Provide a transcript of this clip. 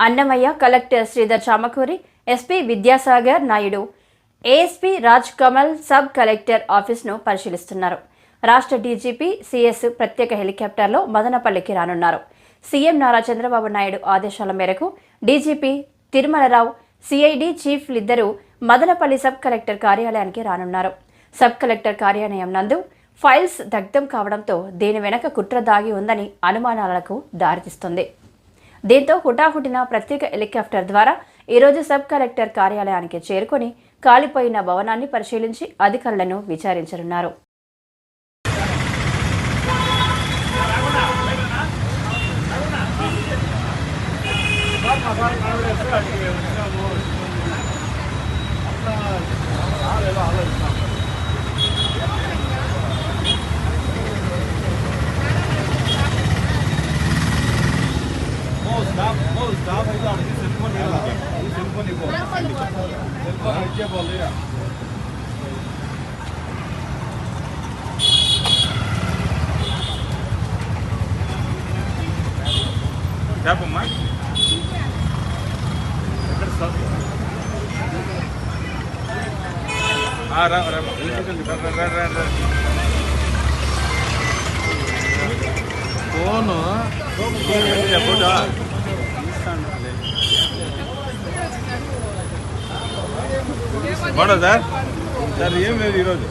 Annamayya collector Sridhar Chamakuri, SP Vidyasagar Naidu, ASP Raj Kamal sub collector ఆఫీస్ను పరిశీలిస్తున్నారు. రాష్ట్ర డీజీపీ సిఎస్ ప్రత్యేక హెలికాప్టర్లో మదనపల్లికి రానున్నారు. సీఎం నారా చంద్రబాబు నాయుడు ఆదేశాల మేరకు డీజీపీ తిరుమలరావు, సిఐడి చీఫ్లిద్దరూ మదనపల్లి సబ్ కలెక్టర్ కార్యాలయానికి రానున్నారు. సబ్ కలెక్టర్ కార్యాలయం నందు ఫైల్స్ దగ్ధం కావడంతో దీని వెనక కుట్ర దాగి ఉందని అనుమానాలకు దారితీస్తుంది. దీంతో హుటాహుటిన ప్రత్యేక హెలికాప్టర్ ద్వారా ఈరోజు సబ్ కలెక్టర్ కార్యాలయానికి చేరుకొని కాలిపోయిన భవనాన్ని పరిశీలించి అధికారులను విచారించనున్నారు. చెప్పమ్మా ఫోను బాగుందా సార్? సార్ ఏం లేదు ఈరోజు.